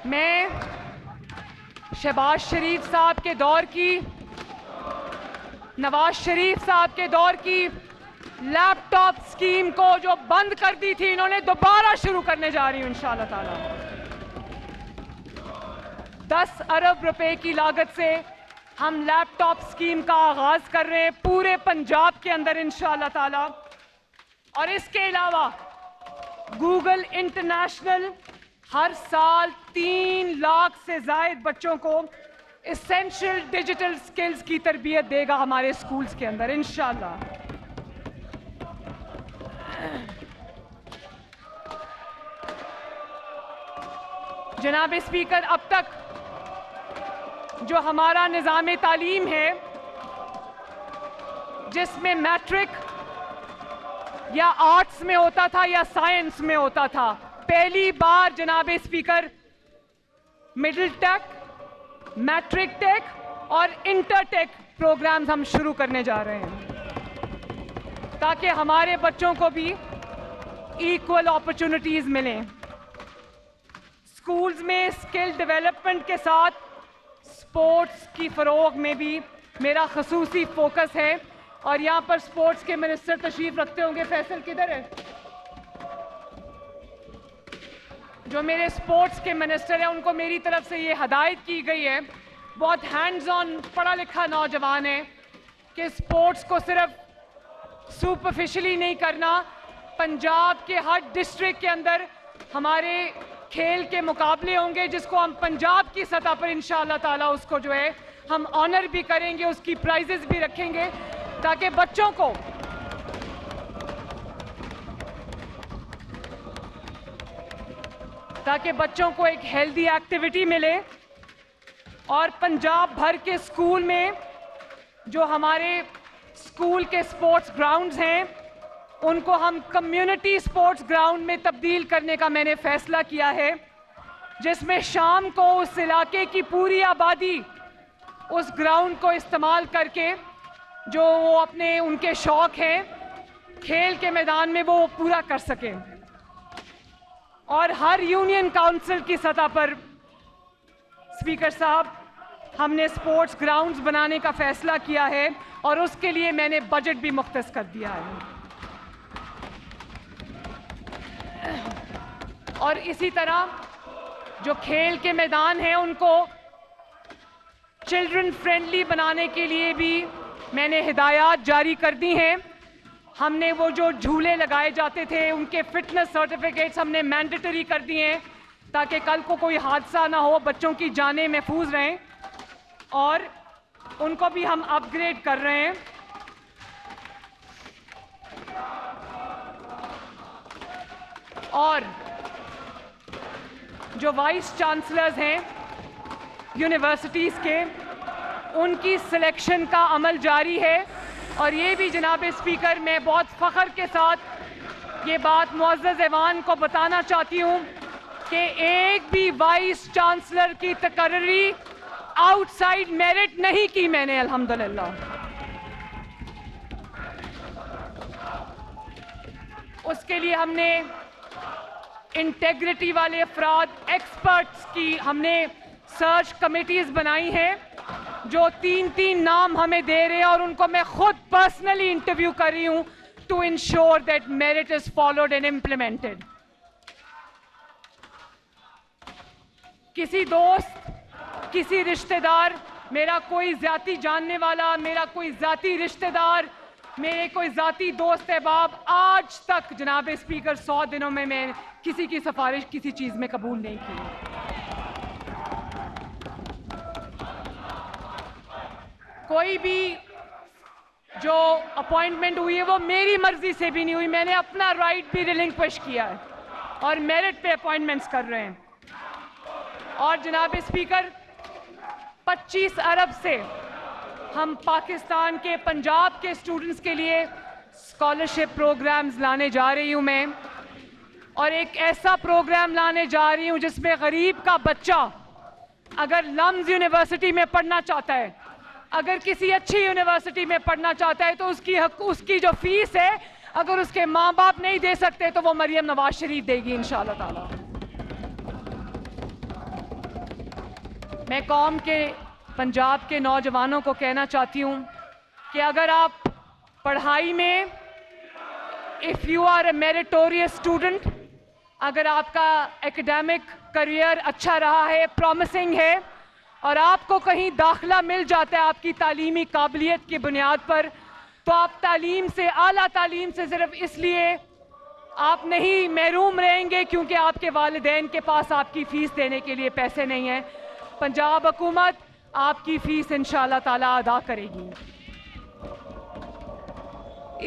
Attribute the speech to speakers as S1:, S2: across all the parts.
S1: मैं शहबाज शरीफ साहब के दौर की, नवाज शरीफ साहब के दौर की लैपटॉप स्कीम को जो बंद कर दी थी, इन्होंने दोबारा शुरू करने जा रही हूं इंशाअल्लाह ताला। 10 अरब रुपए की लागत से हम लैपटॉप स्कीम का आगाज कर रहे हैं पूरे पंजाब के अंदर इंशाअल्लाह ताला। और इसके अलावा गूगल इंटरनेशनल हर साल 3 लाख से ज्यादा बच्चों को एसेंशियल डिजिटल स्किल्स की तरबियत देगा हमारे स्कूल्स के अंदर इंशाअल्लाह। जनाब स्पीकर, अब तक जो हमारा निज़ाम तालीम है, जिसमें मैट्रिक या आर्ट्स में होता था या साइंस में होता था, पहली बार जनाब speaker middle tech, matric tech और इंटर टेक प्रोग्राम्स हम शुरू करने जा रहे हैं ताकि हमारे बच्चों को भी इक्वल अपॉर्चुनिटीज मिलें। स्कूल्स में स्किल डेवलपमेंट के साथ स्पोर्ट्स की फ़रोग में भी मेरा खसूसी फोकस है। और यहाँ पर स्पोर्ट्स के मिनिस्टर तशरीफ रखते होंगे, फैसल किधर है? जो मेरे स्पोर्ट्स के मिनिस्टर हैं, उनको मेरी तरफ से ये हदायत की गई है, बहुत हैंड्स ऑन पढ़ा लिखा नौजवान है, कि स्पोर्ट्स को सिर्फ सुपरफिशली नहीं करना। पंजाब के हर डिस्ट्रिक्ट के अंदर हमारे खेल के मुकाबले होंगे, जिसको हम पंजाब की सतह पर इंशाअल्लाह ताला उसको जो है हम ऑनर भी करेंगे, उसकी प्राइजेस भी रखेंगे, ताकि बच्चों को एक हेल्दी एक्टिविटी मिले। और पंजाब भर के स्कूल में जो हमारे स्कूल के स्पोर्ट्स ग्राउंड्स हैं, उनको हम कम्युनिटी स्पोर्ट्स ग्राउंड में तब्दील करने का मैंने फैसला किया है, जिसमें शाम को उस इलाके की पूरी आबादी उस ग्राउंड को इस्तेमाल करके जो वो अपने उनके शौक हैं खेल के मैदान में वो पूरा कर सकें। और हर यूनियन काउंसिल की सतह पर स्पीकर साहब, हमने स्पोर्ट्स ग्राउंड्स बनाने का फैसला किया है और उसके लिए मैंने बजट भी मुख्तस कर दिया है। और इसी तरह जो खेल के मैदान हैं, उनको चिल्ड्रन फ्रेंडली बनाने के लिए भी मैंने हिदायत जारी कर दी हैं। हमने वो जो झूले लगाए जाते थे, उनके फिटनेस सर्टिफिकेट्स हमने मैंडेटरी कर दिए हैं, ताकि कल को कोई हादसा ना हो, बच्चों की जानें महफूज रहें। और उनको भी हम अपग्रेड कर रहे हैं। और जो वाइस चांसलर्स हैं यूनिवर्सिटीज़ के, उनकी सिलेक्शन का अमल जारी है। और ये भी जनाब स्पीकर, मैं बहुत फ़ख्र के साथ ये बात मुअज़्ज़ज़ ऐवान को बताना चाहती हूँ कि एक भी वाइस चांसलर की तकर्री आउटसाइड मेरिट नहीं की मैंने, अल्हम्दुलिल्लाह। उसके लिए हमने इंटेग्रिटी वाले अफराद, एक्सपर्ट्स की हमने सर्च कमिटीज़ बनाई हैं, जो 3-3 नाम हमें दे रहे हैं, और उनको मैं खुद पर्सनली इंटरव्यू कर रही हूं to ensure that merit is followed and implemented. किसी दोस्त, किसी रिश्तेदार, मेरा कोई ज़ाती जानने वाला, मेरा कोई ज़ाती रिश्तेदार, मेरे कोई ज़ाती दोस्त अहबाब आज तक जनाब स्पीकर 100 दिनों में मैं किसी की सिफारिश किसी चीज़ में कबूल नहीं की। कोई भी जो अपॉइंटमेंट हुई है वो मेरी मर्जी से भी नहीं हुई, मैंने अपना राइट भी रिलिंक्विश किया है और मेरिट पे अपॉइंटमेंट्स कर रहे हैं। और जनाब स्पीकर, 25 अरब से हम पाकिस्तान के पंजाब के स्टूडेंट्स के लिए स्कॉलरशिप प्रोग्राम्स लाने जा रही हूँ मैं, और एक ऐसा प्रोग्राम लाने जा रही हूँ जिसमें गरीब का बच्चा अगर लम्स यूनिवर्सिटी में पढ़ना चाहता है, अगर किसी अच्छी यूनिवर्सिटी में पढ़ना चाहता है, तो उसकी जो फीस है, अगर उसके माँ बाप नहीं दे सकते तो वो मरियम नवाज शरीफ देगी इंशाअल्लाह ताला। मैं कौम के पंजाब के नौजवानों को कहना चाहती हूँ कि अगर आप पढ़ाई में if you are a meritorious student, अगर आपका एकेडमिक करियर अच्छा रहा है, प्रॉमिसिंग है और आपको कहीं दाखिला मिल जाता है आपकी तालीमी काबिलियत की बुनियाद पर, तो आप तालीम से, आला तालीम से सिर्फ इसलिए आप नहीं महरूम रहेंगे क्योंकि आपके वालिदैन के पास आपकी फ़ीस देने के लिए पैसे नहीं हैं। पंजाब हुकूमत आपकी फ़ीस इंशाअल्लाह ताला अदा करेगी।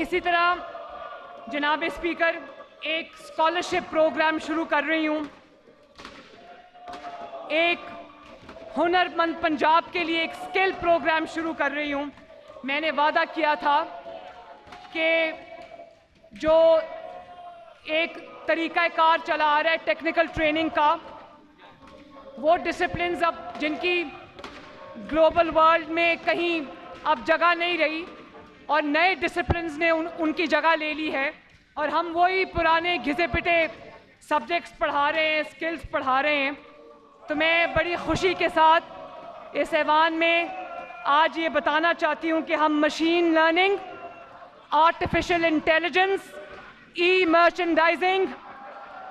S1: इसी तरह जनाब स्पीकर, एक स्कॉलरशिप प्रोग्राम शुरू कर रही हूँ। एक हुनरमंद पंजाब के लिए एक स्किल प्रोग्राम शुरू कर रही हूँ। मैंने वादा किया था कि जो एक तरीक़ाकार चला आ रहा है टेक्निकल ट्रेनिंग का, वो डिसिप्लिन्स अब जिनकी ग्लोबल वर्ल्ड में कहीं अब जगह नहीं रही और नए डिसिप्लिन्स ने उनकी जगह ले ली है और हम वही पुराने घिसे पिटे सब्जेक्ट्स पढ़ा रहे हैं, स्किल्स पढ़ा रहे हैं। तो मैं बड़ी खुशी के साथ इस ऐवान में आज ये बताना चाहती हूँ कि हम मशीन लर्निंग, आर्टिफिशियल इंटेलिजेंस, ई मर्चेंडाइजिंग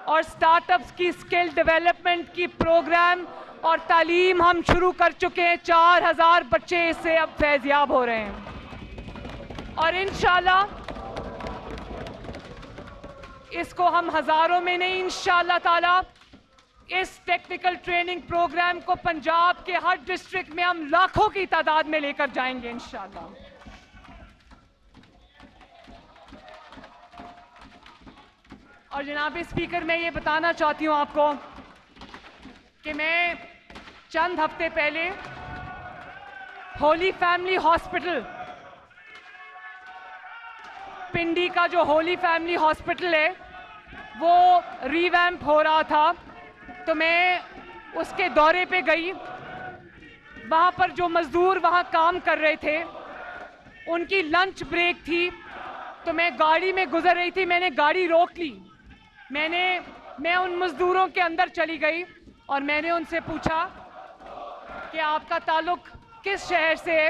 S1: और स्टार्टअप्स की स्किल डेवलपमेंट की प्रोग्राम और तालीम हम शुरू कर चुके हैं। 4000 बच्चे इससे अब फैज़याब हो रहे हैं और इंशाल्लाह इसको हम हज़ारों में नहीं, इंशाअल्लाह ताला इस टेक्निकल ट्रेनिंग प्रोग्राम को पंजाब के हर डिस्ट्रिक्ट में हम लाखों की तादाद में लेकर जाएंगे इंशाअल्लाह। और जनाब स्पीकर, मैं ये बताना चाहती हूँ आपको कि मैं चंद हफ्ते पहले होली फैमिली हॉस्पिटल, पिंडी का जो होली फैमिली हॉस्पिटल है वो रीवैम्प हो रहा था, तो मैं उसके दौरे पे गई। वहाँ पर जो मज़दूर वहाँ काम कर रहे थे उनकी लंच ब्रेक थी, तो मैं गाड़ी में गुजर रही थी, मैंने गाड़ी रोक ली। मैं उन मज़दूरों के अंदर चली गई और मैंने उनसे पूछा कि आपका ताल्लुक़ किस शहर से है,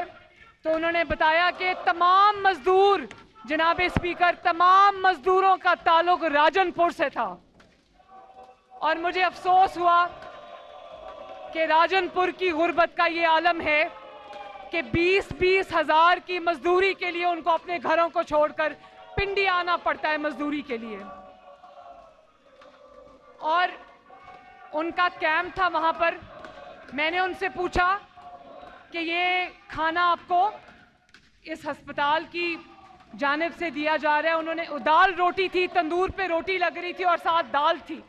S1: तो उन्होंने बताया कि तमाम मज़दूर, जनाब स्पीकर, तमाम मज़दूरों का ताल्लुक़ राजनपुर से था। और मुझे अफसोस हुआ कि राजनपुर की गुर्बत का ये आलम है कि 20-20 हज़ार की मजदूरी के लिए उनको अपने घरों को छोड़कर पिंडी आना पड़ता है मजदूरी के लिए। और उनका कैंप था वहाँ पर। मैंने उनसे पूछा कि ये खाना आपको इस अस्पताल की जानिब से दिया जा रहा है। उन्होंने, दाल रोटी थी, तंदूर पे रोटी लग रही थी और साथ दाल थी।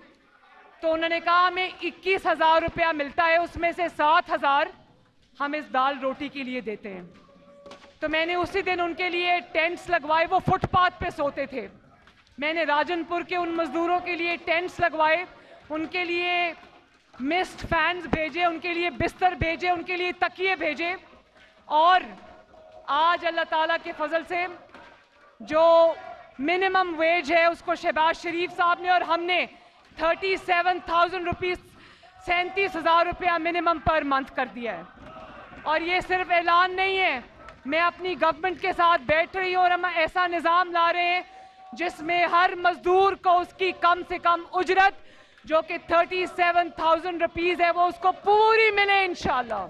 S1: तो उन्होंने कहा हमें 21,000 रुपया मिलता है, उसमें से 7,000 हम इस दाल रोटी के लिए देते हैं। तो मैंने उसी दिन उनके लिए टेंट्स लगवाए, वो फुटपाथ पे सोते थे। मैंने राजनपुर के उन मज़दूरों के लिए टेंट्स लगवाए, उनके लिए मिस्ट फैंस भेजे, उनके लिए बिस्तर भेजे, उनके लिए तकिए भेजे। और आज अल्लाह ताला के फजल से जो मिनिमम वेज है उसको शहबाज शरीफ साहब ने और हमने 37,000 रुपीज़, 37,000 रुपया मिनिमम पर मंथ कर दिया है। और ये सिर्फ ऐलान नहीं है, मैं अपनी गवर्नमेंट के साथ बैठ रही हूँ और हम ऐसा निज़ाम ला रहे हैं जिसमें हर मजदूर को उसकी कम से कम उजरत जो कि 37,000 रुपीज़ है वो उसको पूरी मिले इंशाल्लाह।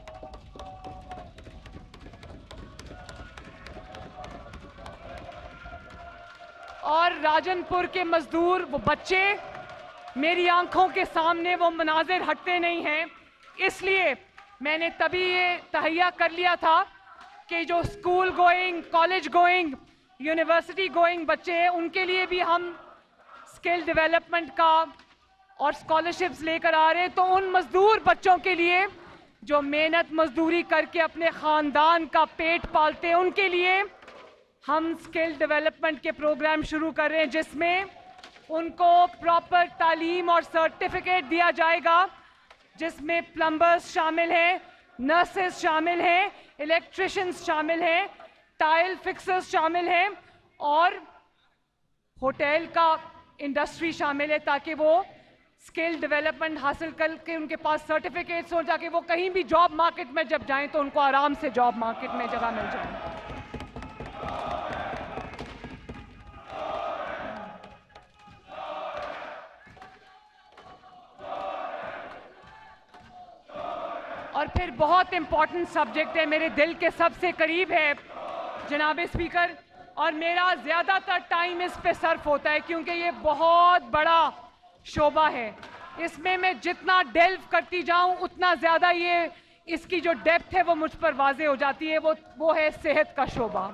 S1: और राजनपुर के मजदूर, वो बच्चे, मेरी आंखों के सामने वो मनाजिर हटते नहीं हैं। इसलिए मैंने तभी ये तहैया कर लिया था कि जो school going, college going, university going बच्चे हैं उनके लिए भी हम स्किल डेवलपमेंट का और स्कॉलरशिप्स लेकर आ रहे हैं। तो उन मजदूर बच्चों के लिए जो मेहनत मजदूरी करके अपने ख़ानदान का पेट पालते हैं उनके लिए हम स्किल डेवलपमेंट के प्रोग्राम शुरू कर रहे हैं, जिसमें उनको प्रॉपर तालीम और सर्टिफिकेट दिया जाएगा, जिसमें प्लम्बर्स शामिल हैं, नर्सेस शामिल हैं, इलेक्ट्रिशियंस शामिल हैं, टाइल फिक्सर्स शामिल हैं और होटल का इंडस्ट्री शामिल है, ताकि वो स्किल डेवलपमेंट हासिल करके उनके पास सर्टिफिकेट्स हो, ताकि वो कहीं भी जॉब मार्केट में जब जाएं तो उनको आराम से जॉब मार्केट में जगह मिल जाए। और फिर बहुत इंपॉर्टेंट सब्जेक्ट है, मेरे दिल के सबसे करीब है जनाब स्पीकर, और मेरा ज़्यादातर टाइम इस पे सर्फ होता है क्योंकि ये बहुत बड़ा शोबा है। इसमें मैं जितना डेल्व करती जाऊं उतना ज़्यादा ये इसकी जो डेप्थ है वो मुझ पर वाज़े हो जाती है। वो है सेहत का शोबा।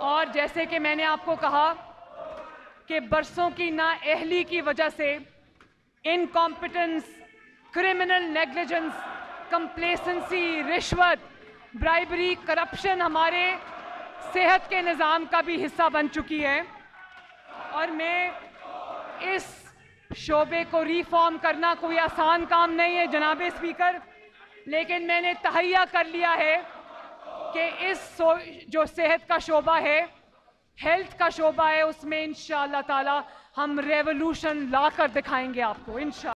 S1: और जैसे कि मैंने आपको कहा कि बरसों की नाअहली की वजह से इनकॉम्पिटेंस, क्रिमिनल नेग्लिजेंस, कंप्लेसेंसी, रिश्वत, ब्राइबरी, करप्शन हमारे सेहत के निज़ाम का भी हिस्सा बन चुकी है। और मैं इस शोबे को रिफॉर्म करना कोई आसान काम नहीं है जनाब स्पीकर, लेकिन मैंने तहैया कर लिया है कि इस जो सेहत का शोबा है, हेल्थ का शोबा है, उसमें इंशाअल्लाह ताला हम रेवोल्यूशन ला कर दिखाएंगे आपको इंशाअल्लाह।